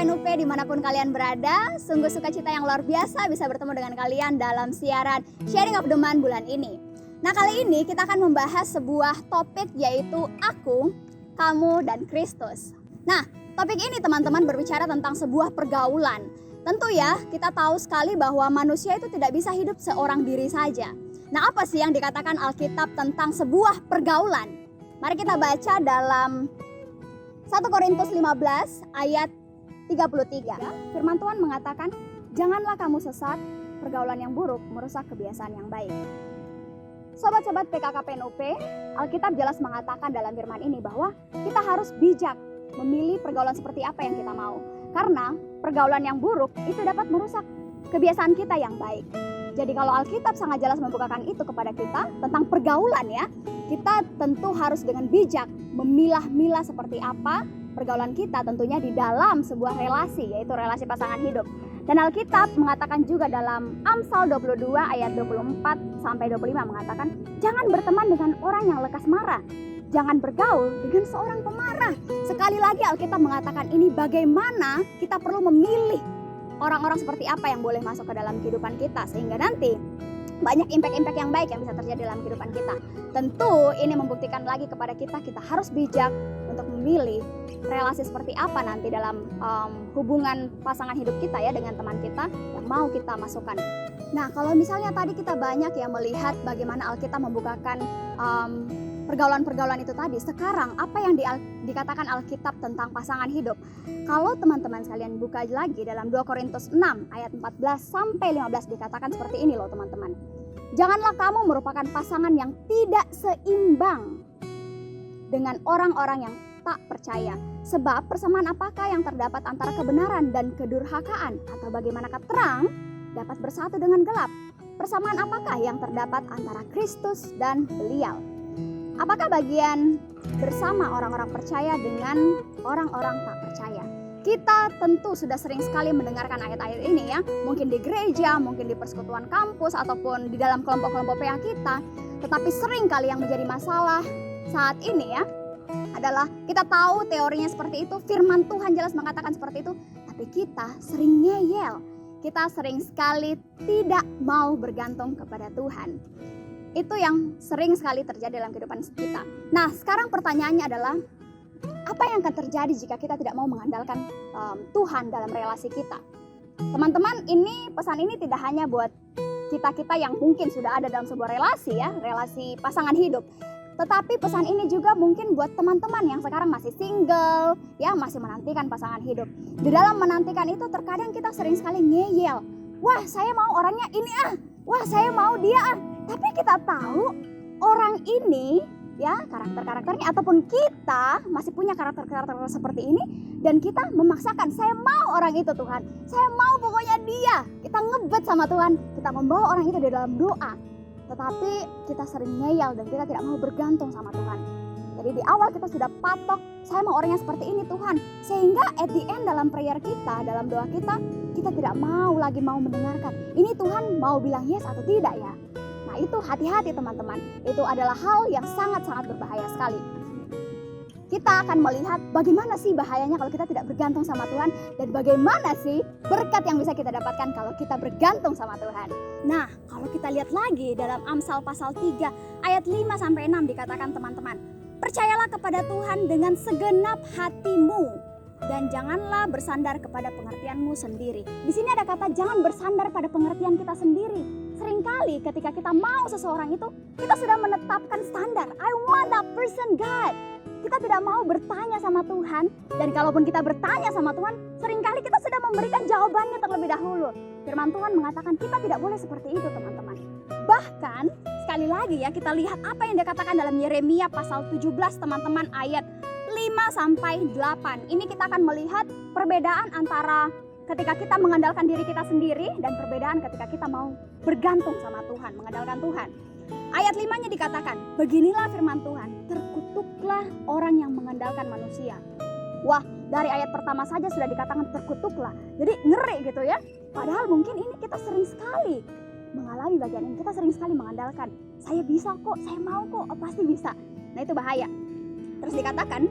PKKPN UP dimanapun kalian berada, sungguh sukacita yang luar biasa bisa bertemu dengan kalian dalam siaran Sharing of the Month bulan ini. Nah, kali ini kita akan membahas sebuah topik yaitu aku, kamu, dan Kristus. Nah, topik ini teman-teman berbicara tentang sebuah pergaulan. Tentu ya, kita tahu sekali bahwa manusia itu tidak bisa hidup seorang diri saja. Nah, apa sih yang dikatakan Alkitab tentang sebuah pergaulan? Mari kita baca dalam 1 Korintus 15 ayat 33. Firman Tuhan mengatakan, janganlah kamu sesat, pergaulan yang buruk merusak kebiasaan yang baik. Sobat-sobat PKKPN UP, Alkitab jelas mengatakan dalam firman ini bahwa kita harus bijak memilih pergaulan seperti apa yang kita mau. Karena pergaulan yang buruk itu dapat merusak kebiasaan kita yang baik. Jadi kalau Alkitab sangat jelas membukakan itu kepada kita tentang pergaulan ya, kita tentu harus dengan bijak memilah-milah seperti apa pergaulan kita tentunya di dalam sebuah relasi, yaitu relasi pasangan hidup. Dan Alkitab mengatakan juga dalam Amsal 22 ayat 24 sampai 25 mengatakan, jangan berteman dengan orang yang lekas marah, jangan bergaul dengan seorang pemarah. Sekali lagi Alkitab mengatakan ini bagaimana kita perlu memilih orang-orang seperti apa yang boleh masuk ke dalam kehidupan kita sehingga nanti banyak impact-impact yang baik yang bisa terjadi dalam kehidupan kita. Tentu ini membuktikan lagi kepada kita harus bijak untuk memilih relasi seperti apa nanti dalam hubungan pasangan hidup kita ya dengan teman kita yang mau kita masukkan. Nah, kalau misalnya tadi kita banyak ya melihat bagaimana Alkitab membukakan pergaulan-pergaulan itu tadi. Sekarang apa yang dikatakan Alkitab tentang pasangan hidup? Kalau teman-teman sekalian buka lagi dalam 2 Korintus 6 ayat 14 sampai 15 dikatakan seperti ini loh teman-teman. Janganlah kamu merupakan pasangan yang tidak seimbang dengan orang-orang yang tak percaya. Sebab persamaan apakah yang terdapat antara kebenaran dan kedurhakaan? Atau bagaimanakah terang dapat bersatu dengan gelap? Persamaan apakah yang terdapat antara Kristus dan Belial? Apakah bagian bersama orang-orang percaya dengan orang-orang tak percaya? Kita tentu sudah sering sekali mendengarkan ayat-ayat ini ya. Mungkin di gereja, mungkin di persekutuan kampus, ataupun di dalam kelompok-kelompok PA kita. Tetapi sering kali yang menjadi masalah saat ini ya, adalah kita tahu teorinya seperti itu, firman Tuhan jelas mengatakan seperti itu. Tapi kita sering ngeyel, kita sering sekali tidak mau bergantung kepada Tuhan. Itu yang sering sekali terjadi dalam kehidupan kita. Nah, sekarang pertanyaannya adalah, apa yang akan terjadi jika kita tidak mau mengandalkan Tuhan dalam relasi kita? Teman-teman, pesan ini tidak hanya buat kita-kita yang mungkin sudah ada dalam sebuah relasi ya, relasi pasangan hidup. Tetapi pesan ini juga mungkin buat teman-teman yang sekarang masih single, ya masih menantikan pasangan hidup. Di dalam menantikan itu terkadang kita sering sekali ngeyel. Wah, saya mau orangnya ini wah saya mau dia Tapi kita tahu orang ini ya karakter-karakternya ataupun kita masih punya karakter-karakter seperti ini dan kita memaksakan saya mau orang itu Tuhan. Saya mau pokoknya dia. Kita ngebet sama Tuhan. Kita membawa orang itu di dalam doa. Tetapi kita sering ngeyel dan kita tidak mau bergantung sama Tuhan. Jadi di awal kita sudah patok, saya mau orangnya seperti ini Tuhan. Sehingga at the end dalam prayer kita, dalam doa kita tidak mau lagi mendengarkan. Ini Tuhan mau bilang yes atau tidak ya. Nah itu hati-hati teman-teman. Itu adalah hal yang sangat-sangat berbahaya sekali. Kita akan melihat bagaimana sih bahayanya kalau kita tidak bergantung sama Tuhan. Dan bagaimana sih berkat yang bisa kita dapatkan kalau kita bergantung sama Tuhan. Nah kalau kita lihat lagi dalam Amsal pasal 3 ayat 5-6 dikatakan teman-teman. Percayalah kepada Tuhan dengan segenap hatimu. Dan janganlah bersandar kepada pengertianmu sendiri. Di sini ada kata jangan bersandar pada pengertian kita sendiri. Seringkali ketika kita mau seseorang itu, kita sudah menetapkan standar. I want that person God. Kita tidak mau bertanya sama Tuhan. Dan kalaupun kita bertanya sama Tuhan, seringkali kita sudah memberikan jawabannya terlebih dahulu. Firman Tuhan mengatakan kita tidak boleh seperti itu teman-teman. Bahkan sekali lagi ya kita lihat apa yang dikatakan dalam Yeremia pasal 17 teman-teman ayat 5-8. Ini kita akan melihat perbedaan antara ketika kita mengandalkan diri kita sendiri dan perbedaan ketika kita mau bergantung sama Tuhan, mengandalkan Tuhan. Ayat 5-nya dikatakan, beginilah firman Tuhan, terkutuklah orang yang mengandalkan manusia. Wah, dari ayat pertama saja sudah dikatakan terkutuklah. Jadi ngeri gitu ya. Padahal mungkin ini kita sering sekali mengalami bagian ini. Kita sering sekali mengandalkan, saya bisa kok, saya mau kok, pasti bisa. Nah itu bahaya. Terus dikatakan,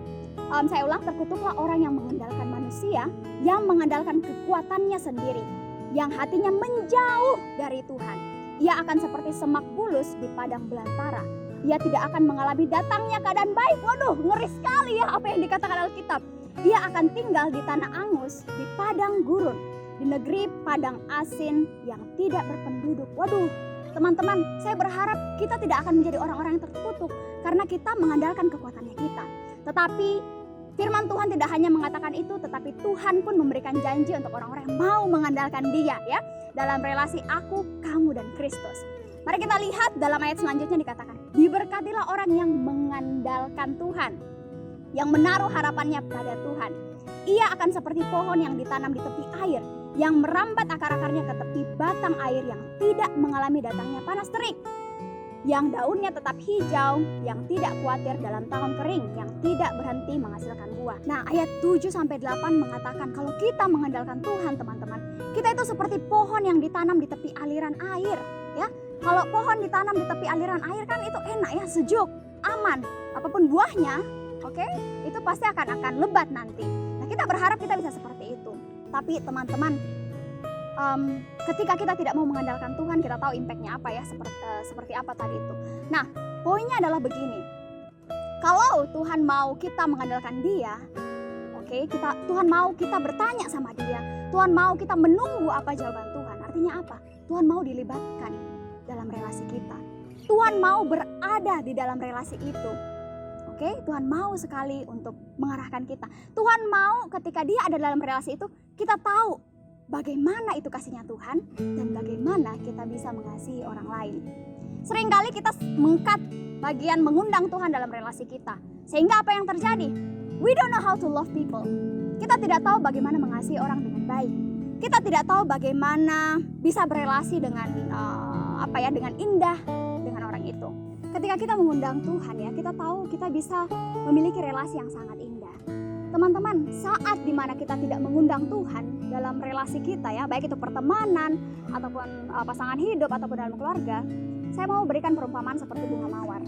saya ulang, terkutuklah orang yang mengandalkan manusia. manusia yang mengandalkan kekuatannya sendiri, yang hatinya menjauh dari Tuhan. Ia akan seperti semak bulus di padang belantara. Ia tidak akan mengalami datangnya keadaan baik. Waduh, ngeri sekali ya apa yang dikatakan Alkitab. Ia akan tinggal di tanah angus, di padang gurun, di negeri padang asin yang tidak berpenduduk. Waduh, teman-teman, saya berharap kita tidak akan menjadi orang-orang yang terkutuk karena kita mengandalkan kekuatannya kita. Tetapi firman Tuhan tidak hanya mengatakan itu, tetapi Tuhan pun memberikan janji untuk orang-orang yang mau mengandalkan Dia, ya, dalam relasi aku, kamu, dan Kristus. Mari kita lihat dalam ayat selanjutnya dikatakan, diberkatilah orang yang mengandalkan Tuhan, yang menaruh harapannya pada Tuhan. Ia akan seperti pohon yang ditanam di tepi air, yang merambat akar-akarnya ke tepi batang air, yang tidak mengalami datangnya panas terik, yang daunnya tetap hijau, yang tidak khawatir dalam tahun kering, yang tidak berhenti menghasilkan buah. Nah, ayat 7-8 mengatakan kalau kita mengandalkan Tuhan, teman-teman, kita itu seperti pohon yang ditanam di tepi aliran air, ya. Kalau pohon ditanam di tepi aliran air kan itu enak ya, sejuk, aman. Apapun buahnya, oke, itu pasti akan lebat nanti. Nah, kita berharap kita bisa seperti itu. Tapi teman-teman, ketika kita tidak mau mengandalkan Tuhan, kita tahu impactnya apa ya, seperti apa tadi itu. Nah, poinnya adalah begini. Kalau Tuhan mau kita mengandalkan Dia, oke, Tuhan mau kita bertanya sama Dia, Tuhan mau kita menunggu apa jawaban Tuhan. Artinya apa? Tuhan mau dilibatkan dalam relasi kita. Tuhan mau berada di dalam relasi itu. Oke, Tuhan mau sekali untuk mengarahkan kita. Tuhan mau ketika Dia ada dalam relasi itu, kita tahu bagaimana itu kasihnya Tuhan dan bagaimana kita bisa mengasihi orang lain. Seringkali kita mengkat bagian mengundang Tuhan dalam relasi kita. Sehingga apa yang terjadi? We don't know how to love people. Kita tidak tahu bagaimana mengasihi orang dengan baik. Kita tidak tahu bagaimana bisa berelasi dengan dengan indah dengan orang itu. Ketika kita mengundang Tuhan, ya, kita tahu kita bisa memiliki relasi yang sangat indah. Teman-teman, saat dimana kita tidak mengundang Tuhan dalam relasi kita, ya, baik itu pertemanan ataupun pasangan hidup ataupun dalam keluarga, saya mau berikan perumpamaan seperti bunga mawar.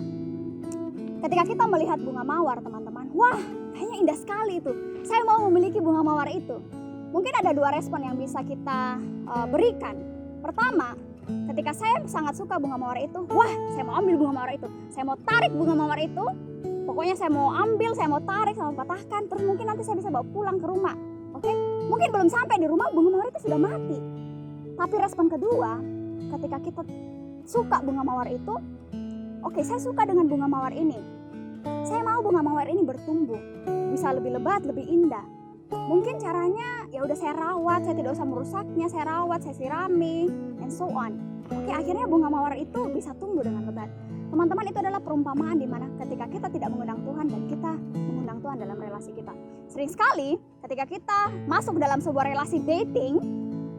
Ketika kita melihat bunga mawar, teman-teman, wah, kayaknya indah sekali itu. Saya mau memiliki bunga mawar itu. Mungkin ada dua respon yang bisa kita berikan. Pertama, ketika saya sangat suka bunga mawar itu, wah, saya mau ambil bunga mawar itu. Saya mau tarik bunga mawar itu. Pokoknya saya mau ambil, saya mau tarik, saya mau patahkan. Terus mungkin nanti saya bisa bawa pulang ke rumah. Oke? Mungkin belum sampai di rumah bunga mawar itu sudah mati. Tapi respon kedua, ketika kita suka bunga mawar itu, oke, saya suka dengan bunga mawar ini. Saya mau bunga mawar ini bertumbuh, bisa lebih lebat, lebih indah. Mungkin caranya ya udah saya rawat, saya tidak usah merusaknya, saya rawat, saya sirami, and so on. Oke, akhirnya bunga mawar itu bisa tumbuh dengan lebat. Teman-teman, itu adalah perumpamaan di mana ketika kita tidak mengundang Tuhan dan kita mengundang Tuhan dalam relasi kita. Sering sekali ketika kita masuk dalam sebuah relasi dating,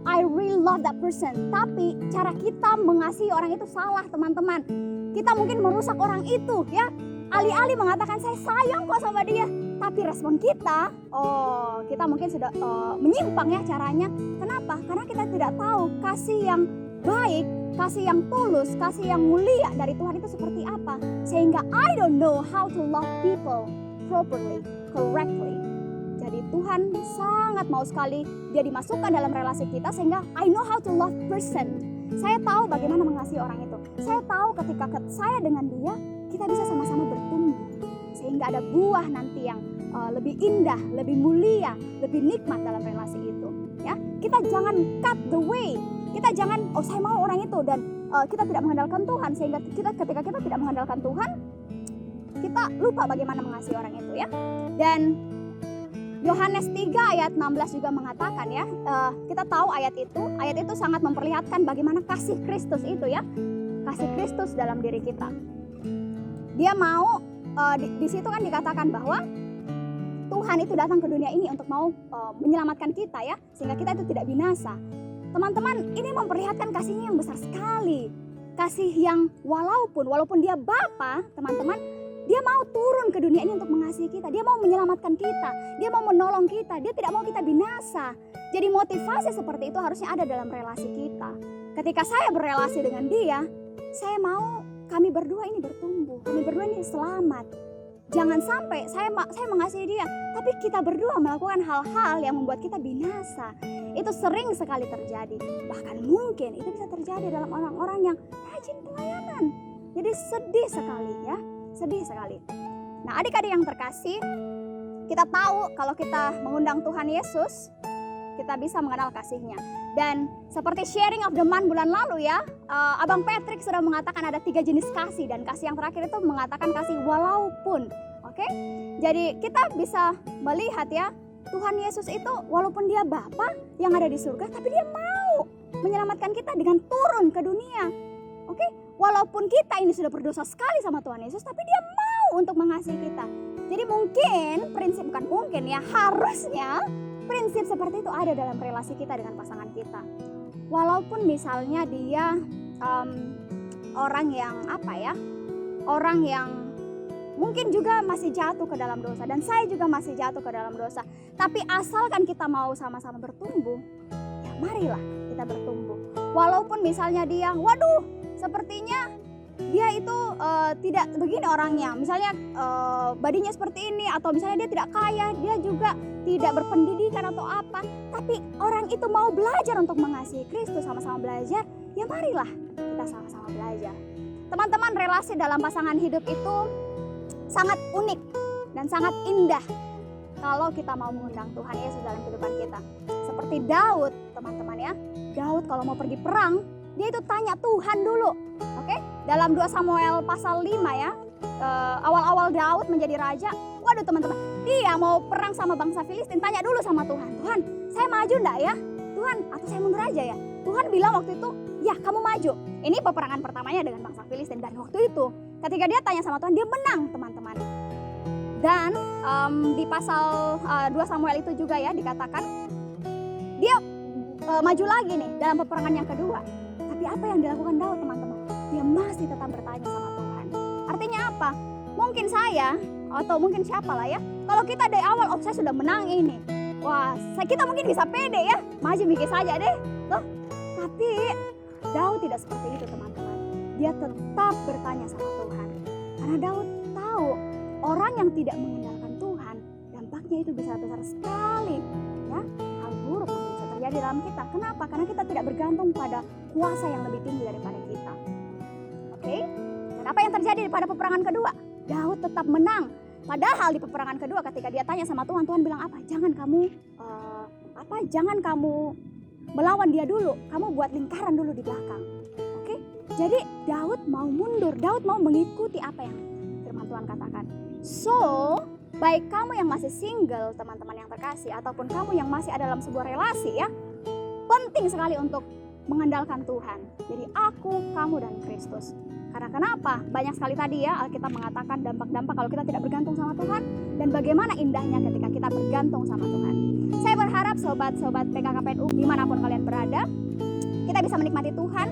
I really love that person, tapi cara kita mengasihi orang itu salah, teman-teman. Kita mungkin merusak orang itu, ya. Alih-alih mengatakan saya sayang kok sama dia, tapi respon kita, kita mungkin sudah menyimpang ya caranya. Kenapa? Karena kita tidak tahu kasih yang baik, kasih yang tulus, kasih yang mulia dari Tuhan itu seperti apa. Sehingga I don't know how to love people properly, correctly. Jadi Tuhan sangat mau sekali Dia dimasukkan dalam relasi kita sehingga I know how to love person. Saya tahu bagaimana mengasihi orang itu. Saya tahu ketika saya dengan dia, kita bisa sama-sama bertumbuh sehingga ada buah nanti yang lebih indah, lebih mulia, lebih nikmat dalam relasi itu. Ya, kita jangan cut the way. Kita jangan saya mau orang itu dan kita tidak mengandalkan Tuhan sehingga ketika kita tidak mengandalkan Tuhan, kita lupa bagaimana mengasihi orang itu, ya. Dan Yohanes 3 ayat 16 juga mengatakan, ya, kita tahu ayat itu sangat memperlihatkan bagaimana kasih Kristus itu, ya, kasih Kristus dalam diri kita. Dia mau di situ kan dikatakan bahwa Tuhan itu datang ke dunia ini untuk mau menyelamatkan kita, ya, sehingga kita itu tidak binasa. Teman-teman, ini memperlihatkan kasihnya yang besar sekali, kasih yang walaupun dia Bapa, teman-teman, Dia mau turun ke dunia ini untuk mengasihi kita. Dia mau menyelamatkan kita. Dia mau menolong kita. Dia tidak mau kita binasa. Jadi motivasi seperti itu harusnya ada dalam relasi kita. Ketika saya berelasi dengan Dia, saya mau kami berdua ini bertumbuh. Kami berdua ini selamat. jangan sampai saya mengasihi dia, tapi kita berdua melakukan hal-hal yang membuat kita binasa. Itu sering sekali terjadi. Bahkan mungkin itu bisa terjadi dalam orang-orang yang rajin pelayanan. Jadi sedih sekali ya, sedih sekali. Nah, adik-adik yang terkasih, kita tahu kalau kita mengundang Tuhan Yesus, kita bisa mengenal kasih-Nya. Dan seperti sharing of the month bulan lalu ya, Abang Patrick sudah mengatakan ada 3 jenis kasih, dan kasih yang terakhir itu mengatakan kasih walaupun. Oke? Jadi kita bisa melihat ya, Tuhan Yesus itu walaupun dia Bapa yang ada di surga, tapi dia mau menyelamatkan kita dengan turun ke dunia. Oke? Walaupun kita ini sudah berdosa sekali sama Tuhan Yesus, tapi dia mau untuk mengasihi kita. Jadi harusnya prinsip seperti itu ada dalam relasi kita dengan pasangan kita. Walaupun misalnya dia orang yang mungkin juga masih jatuh ke dalam dosa, dan saya juga masih jatuh ke dalam dosa. Tapi asalkan kita mau sama-sama bertumbuh, ya marilah kita bertumbuh. Walaupun misalnya dia, sepertinya dia itu tidak begini orangnya, misalnya badinya seperti ini, atau misalnya dia tidak kaya, dia juga tidak berpendidikan atau apa, tapi orang itu mau belajar untuk mengasihi Kristus, sama-sama belajar, ya marilah kita sama-sama belajar. Teman-teman, relasi dalam pasangan hidup itu sangat unik dan sangat indah kalau kita mau mengundang Tuhan Yesus dalam kehidupan kita. Seperti Daud, teman-teman ya, Daud kalau mau pergi perang, dia itu tanya Tuhan dulu. Oke? Dalam 2 Samuel pasal 5 ya, awal-awal Daud menjadi raja, teman-teman, dia mau perang sama bangsa Filistin, tanya dulu sama Tuhan, Tuhan, saya maju enggak ya? Tuhan, atau saya mundur aja ya? Tuhan bilang waktu itu, ya kamu maju. Ini peperangan pertamanya dengan bangsa Filistin, dan waktu itu ketika dia tanya sama Tuhan, dia menang, teman-teman. Dan di pasal 2 Samuel itu juga ya dikatakan, dia maju lagi nih dalam peperangan yang kedua. Tapi apa yang dilakukan Daud, teman-teman? Dia masih tetap bertanya sama Tuhan. Artinya apa? Mungkin saya atau mungkin siapa lah ya, kalau kita dari awal, saya sudah menang ini, kita mungkin bisa pede ya, maju mikir saja deh, loh. Tapi Daud tidak seperti itu, teman-teman. Dia tetap bertanya sama Tuhan, karena Daud tahu orang yang tidak mengandalkan Tuhan, dampaknya itu bisa besar sekali ya, hal buruk yang bisa terjadi dalam kita. Kenapa? Karena kita tidak bergantung pada kuasa yang lebih tinggi daripada kita. Oke? Dan apa yang terjadi pada peperangan kedua? Daud tetap menang. Padahal di peperangan kedua ketika dia tanya sama Tuhan, Tuhan bilang apa? Jangan kamu melawan dia dulu. Kamu buat lingkaran dulu di belakang. Oke? Jadi Daud mau mundur. Daud mau mengikuti apa yang firman Tuhan katakan. So, baik kamu yang masih single, teman-teman yang terkasih, ataupun kamu yang masih ada dalam sebuah relasi ya, penting sekali untuk mengandalkan Tuhan. Jadi aku, kamu, dan Kristus. Karena kenapa? Banyak sekali tadi ya Alkitab mengatakan dampak-dampak kalau kita tidak bergantung sama Tuhan, dan bagaimana indahnya ketika kita bergantung sama Tuhan. Saya berharap sobat-sobat PKKPNU dimanapun kalian berada, kita bisa menikmati Tuhan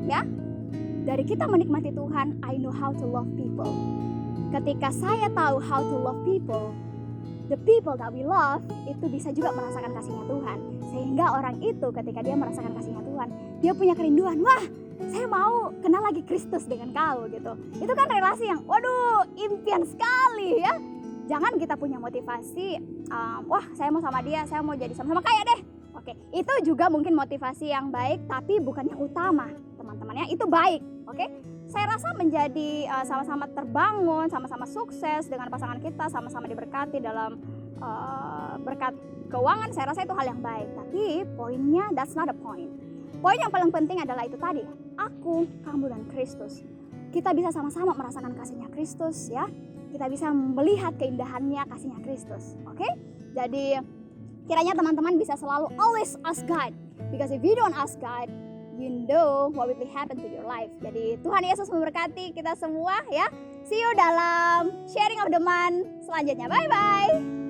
ya. Dari kita menikmati Tuhan, I know how to love people. Ketika saya tahu how to love people, the people that we love itu bisa juga merasakan kasihnya Tuhan. Sehingga orang itu ketika dia merasakan kasihnya Tuhan, dia punya kerinduan, saya mau kenal lagi Kristus dengan kau gitu. Itu kan relasi yang impian sekali ya. Jangan kita punya motivasi, saya mau sama dia, saya mau jadi sama-sama kaya deh. Oke, itu juga mungkin motivasi yang baik, tapi bukan yang utama, teman-teman ya. Itu baik, oke. Saya rasa menjadi sama-sama terbangun, sama-sama sukses dengan pasangan kita, sama-sama diberkati dalam berkat keuangan, saya rasa itu hal yang baik. Tapi poinnya, that's not the point. Poin yang paling penting adalah itu tadi, aku, kamu, dan Kristus. Kita bisa sama-sama merasakan kasihnya Kristus ya. Kita bisa melihat keindahannya kasihnya Kristus. Oke? Jadi kiranya teman-teman bisa selalu always ask God. Because if you don't ask God, you know what will happen to your life. Jadi Tuhan Yesus memberkati kita semua ya. See you dalam sharing of the month selanjutnya. Bye-bye.